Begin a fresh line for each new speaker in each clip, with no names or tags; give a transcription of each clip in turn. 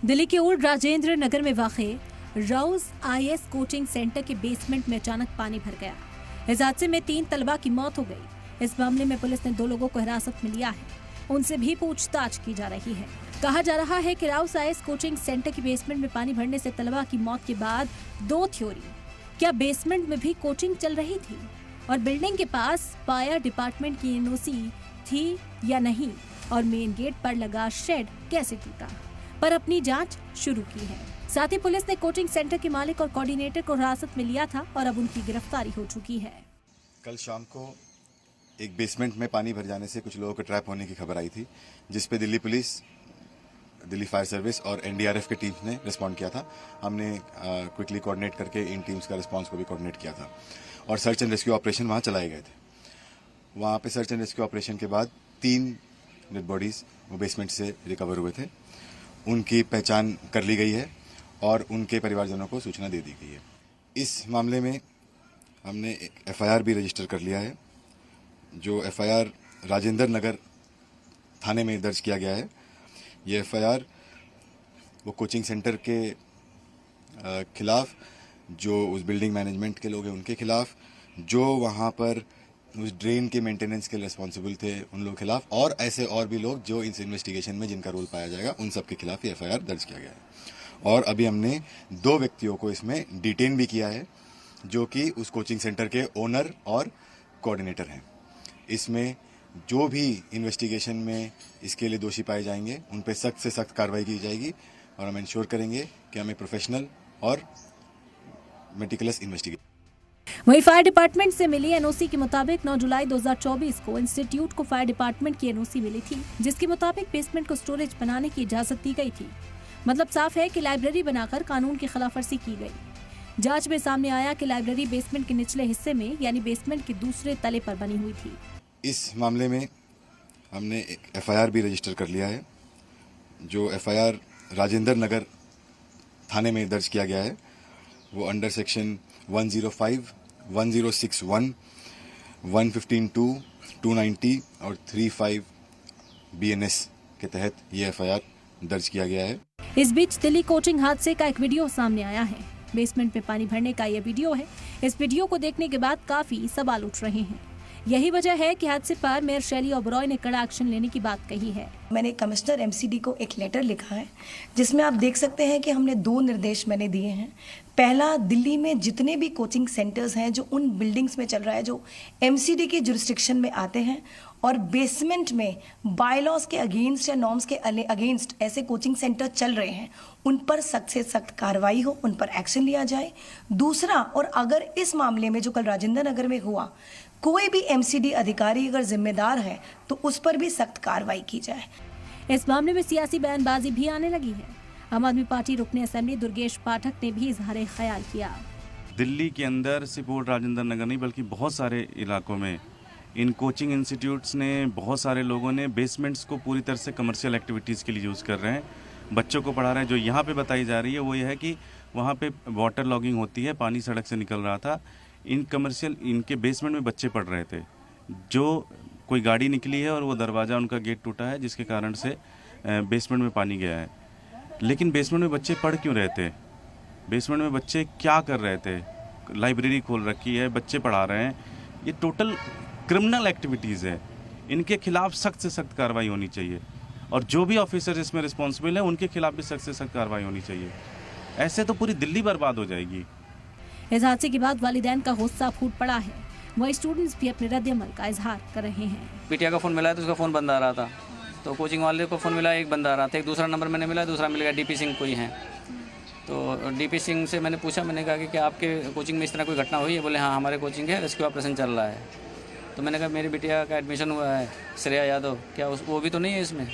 दिल्ली के ओल्ड राजेंद्र नगर में वाक़े राउज IAS कोचिंग सेंटर के बेसमेंट में अचानक पानी भर गया। इस हादसे में 3 तलबा की मौत हो गई। इस मामले में पुलिस ने 2 लोगों को हिरासत में लिया है। उनसे भी पूछताछ की जा रही है। कहा जा रहा है कि राउज IAS कोचिंग सेंटर के बेसमेंट में पानी भरने से तलबा की मौत के बाद 2 थ्योरी, क्या बेसमेंट में भी कोचिंग चल रही थी और बिल्डिंग के पास फायर डिपार्टमेंट की NOC थी या नहीं, और मेन गेट पर लगा शेड कैसे टूटा, पर अपनी जांच शुरू की है। साथ ही पुलिस ने कोचिंग सेंटर के मालिक और कोऑर्डिनेटर को हिरासत में लिया था और अब उनकी गिरफ्तारी हो चुकी है।
कल शाम को एक बेसमेंट में पानी भर जाने से कुछ लोगों के ट्रैप होने की खबर आई थी, जिस पे Delhi police, Delhi fire service और NDRF की टीम ने रिस्पॉन्ड किया था। हमने क्विकली कोऑर्डिनेट करके इन टीम्स का रिस्पॉन्स को भी कोऑर्डिनेट किया था और सर्च एंड रेस्क्यू ऑपरेशन वहाँ चलाए गए थे। वहाँ पे सर्च एंड रेस्क्यू ऑपरेशन के बाद 3 डेड बॉडीज वो बेसमेंट से रिकवर हुए थे। उनकी पहचान कर ली गई है और उनके परिवारजनों को सूचना दे दी गई है। इस मामले में हमने एक FIR भी रजिस्टर कर लिया है, जो FIR राजेंद्र नगर थाने में दर्ज किया गया है। ये FIR वो कोचिंग सेंटर के खिलाफ, जो उस बिल्डिंग मैनेजमेंट के लोग हैं उनके खिलाफ, जो वहाँ पर उस ड्रेन के मेंटेनेंस के रिस्पॉन्सिबल थे उन लोगों के खिलाफ, और ऐसे और भी लोग जो इस इन्वेस्टिगेशन में जिनका रोल पाया जाएगा उन सब के खिलाफ ये FIR दर्ज किया गया है। और अभी हमने 2 व्यक्तियों को इसमें डिटेन भी किया है, जो कि उस कोचिंग सेंटर के ओनर और कोऑर्डिनेटर हैं। इसमें जो भी इन्वेस्टिगेशन में इसके लिए दोषी पाए जाएंगे उन पर सख्त से सख्त कार्रवाई की जाएगी और हम इंश्योर करेंगे कि हमें प्रोफेशनल और मेटिकुलस इन्वेस्टिगेशन।
वहीं फायर डिपार्टमेंट से मिली NOC के मुताबिक 9 जुलाई 2024 को इंस्टीट्यूट को फायर डिपार्टमेंट की NOC मिली थी, जिसके मुताबिक बेसमेंट को स्टोरेज बनाने की इजाजत दी गई थी। मतलब साफ है कि लाइब्रेरी बनाकर कानून की खिलाफवर्जी की गई। जांच में सामने आया कि लाइब्रेरी बेसमेंट के निचले हिस्से में यानी बेसमेंट के दूसरे तले पर बनी हुई थी।
इस मामले में हमने एक FIR भी रजिस्टर कर लिया है, जो FIR राजेंद्र नगर थाने में दर्ज किया गया है। वो अंडर सेक्शन 105, 1061, 115(2), 290 और 35 BNS के तहत ये FIR दर्ज किया गया है।
इस बीच दिल्ली कोचिंग हादसे का एक वीडियो सामने आया है। बेसमेंट में पानी भरने का ये वीडियो है। इस वीडियो को देखने के बाद काफी सवाल उठ रहे हैं। यही वजह है कि हादसे पर मेयर शैली ओबरॉय ने कड़ा एक्शन लेने की बात कही है।
मैंने कमिश्नर MCD को एक लेटर लिखा है, जिसमें आप देख सकते हैं कि हमने 2 निर्देश मैंने दिए हैं। पहला, दिल्ली में जितने भी कोचिंग सेंटर्स हैं जो उन बिल्डिंग्स में चल रहा है जो MCD की जुरिस्डिक्शन में आते हैं और बेसमेंट में बायलॉज के अगेंस्ट या नॉर्म्स के अगेंस्ट ऐसे कोचिंग सेंटर चल रहे हैं, उन पर सख्त से सख्त कार्रवाई हो, उन पर एक्शन लिया जाए। दूसरा, और अगर इस मामले में जो कल राजेंद्र नगर में हुआ कोई भी MCD अधिकारी अगर जिम्मेदार है तो उस पर भी सख्त कार्रवाई की जाए।
इस मामले में सियासी बयानबाजी भी आने लगी है। आम आदमी पार्टी रुकने असेंबली दुर्गेश पाठक ने भी इजहार ख्याल किया।
दिल्ली के अंदर सिर्फ ओल्ड राजेंद्र नगर नहीं बल्कि बहुत सारे इलाकों में इन कोचिंग इंस्टीट्यूट्स ने, बहुत सारे लोगों ने बेसमेंट्स को पूरी तरह से कमर्शियल एक्टिविटीज़ के लिए यूज़ कर रहे हैं, बच्चों को पढ़ा रहे हैं। जो यहाँ पे बताई जा रही है वो ये है कि वहाँ पे वाटर लॉगिंग होती है, पानी सड़क से निकल रहा था, इनके बेसमेंट में बच्चे पढ़ रहे थे। जो कोई गाड़ी निकली है और वो दरवाज़ा उनका गेट टूटा है, जिसके कारण से बेसमेंट में पानी गया है। लेकिन बेसमेंट में बच्चे पढ़ क्यों रहे थे? बेसमेंट में बच्चे क्या कर रहे थे? लाइब्रेरी खोल रखी है, बच्चे पढ़ा रहे हैं, ये टोटल क्रिमिनल एक्टिविटीज़ है। इनके खिलाफ सख्त से सख्त कार्रवाई होनी चाहिए और जो भी ऑफिसर इसमें रिस्पॉन्सिबल है उनके खिलाफ भी सख्त से सख्त कार्रवाई होनी चाहिए। ऐसे तो पूरी दिल्ली बर्बाद हो जाएगी।
इस हादसे के बाद वालिदैन का गुस्सा फूट पड़ा है। वही स्टूडेंट्स भी अपने रद्द-ए-अमल का इजहार कर रहे हैं।
बिटिया का फ़ोन मिला है तो उसका फ़ोन बंद आ रहा था, तो कोचिंग वाले को फ़ोन मिला, एक बंद आ रहा था, एक दूसरा नंबर मैंने मिला, दूसरा मिल गया DP सिंह कोई है। तो DP सिंह से मैंने पूछा, मैंने कहा कि क्या आपके कोचिंग में इस तरह कोई घटना हुई है? बोले हाँ, हमारे कोचिंग है, रेस्क्यू ऑपरेशन चल रहा है। तो मैंने कहा मेरी बिटिया का एडमिशन हुआ है, श्रेया यादव, क्या वो भी तो नहीं है इसमें?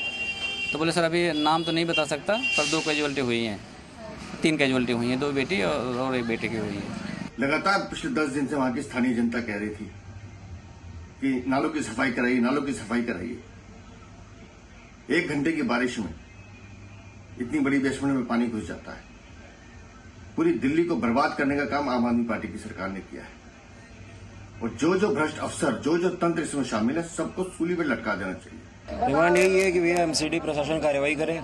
तो बोले सर अभी नाम तो नहीं बता सकता, पर 2 कैजुअल्टी हुई हैं, 3 कैजुअल्टी हुई हैं, 2 बेटी और 1 बेटे की हुई है।
लगातार पिछले 10 दिन से वहां की स्थानीय जनता कह रही थी कि नालों की सफाई कराइए, नालों की सफाई कराइए। 1 घंटे की बारिश में इतनी बड़ी बेसमेंट में पानी घुस जाता है। पूरी दिल्ली को बर्बाद करने का काम आम आदमी पार्टी की सरकार ने किया है और जो भ्रष्ट अफसर, जो तंत्र इसमें शामिल है, सबको सूली पर लटका देना चाहिए।
डिमांड यही है कि भैया MCD प्रशासन कार्रवाई करे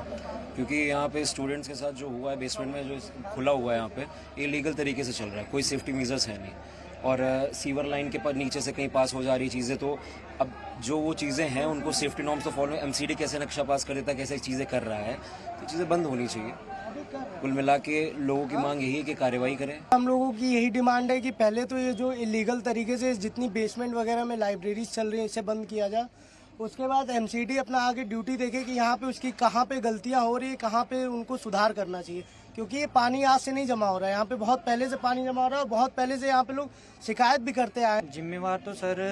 क्योंकि यहाँ पे स्टूडेंट्स के साथ जो हुआ है बेसमेंट में जो खुला हुआ है यहाँ पे इलीगल तरीके से चल रहा है, कोई सेफ्टी मेजर्स है नहीं और सीवर लाइन के पर नीचे से कहीं पास हो जा रही चीज़ें। तो अब जो वो चीज़ें हैं उनको सेफ्टी नॉर्म्स तो फॉलो, एमसीडी कैसे नक्शा पास कर देता है, कैसे चीज़ें कर रहा है, तो चीज़ें बंद होनी चाहिए। कुल मिला के लोगों की मांग यही है कि कार्रवाई करें।
हम लोगों की यही डिमांड है कि पहले तो ये जो इलीगल तरीके से जितनी बेसमेंट वगैरह में लाइब्रेरीज चल रही हैं इसे बंद किया जाए। उसके बाद एमसीडी अपना आगे ड्यूटी देखे कि यहाँ पे उसकी कहाँ पे गलतियाँ हो रही है, कहाँ पे उनको सुधार करना चाहिए, क्योंकि ये पानी आज से नहीं जमा हो रहा है, यहाँ पे बहुत पहले से पानी जमा हो रहा है और बहुत पहले से यहाँ पे लोग शिकायत भी करते आए।
जिम्मेवार तो सर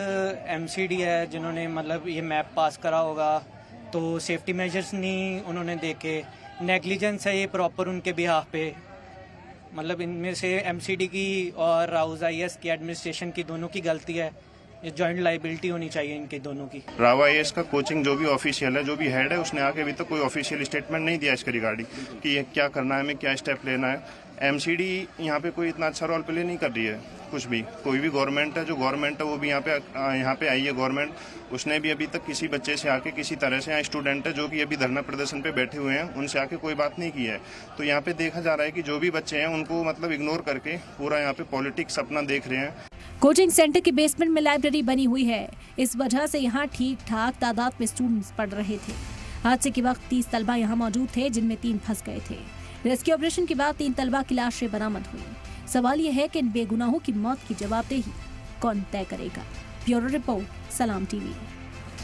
एमसीडी है, जिन्होंने मतलब ये मैप पास करा होगा, तो सेफ्टी मेजर्स नहीं उन्होंने देखे, नेग्लिजेंस है ये प्रॉपर उनके बिहाफ पे। मतलब इनमें से एमसीडी की और राउस आईएएस की एडमिनिस्ट्रेशन की दोनों की गलती है, ये जॉइंट लाइबिलिटी होनी चाहिए इनकी दोनों की।
राव आईएएस का कोचिंग जो भी ऑफिशियल है, जो भी हेड है, उसने आगे अभी तक कोई ऑफिशियल स्टेटमेंट नहीं दिया इसके रिगार्डिंग कि ये क्या करना है, हमें क्या स्टेप लेना है। एमसीडी यहाँ पे कोई इतना अच्छा रोल प्ले नहीं कर रही है कुछ भी। कोई भी गवर्नमेंट है, जो गवर्नमेंट है वो भी यहाँ पे आई है गवर्नमेंट, उसने भी अभी तक किसी बच्चे से आके किसी तरह से, यहाँ स्टूडेंट है जो कि अभी धरना प्रदर्शन पे बैठे हुए हैं, उनसे आके कोई बात नहीं की है। तो यहाँ पे देखा जा रहा है कि जो भी बच्चे हैं उनको मतलब इग्नोर करके पूरा यहाँ पे पॉलिटिक्स अपना देख रहे हैं।
कोचिंग सेंटर के बेसमेंट में लाइब्रेरी बनी हुई है, इस वजह से यहाँ ठीक ठाक तादाद में स्टूडेंट्स पढ़ रहे थे। हादसे के वक्त 30 तलबा यहाँ मौजूद थे, जिनमें 3 फंस गए थे। रेस्क्यू ऑपरेशन के बाद 3 तलबा की लाशें बरामद हुई। सवाल यह है कि इन बेगुनाहों की मौत की जवाबदेही कौन तय करेगा। ब्यूरो रिपोर्ट, सलाम टीवी।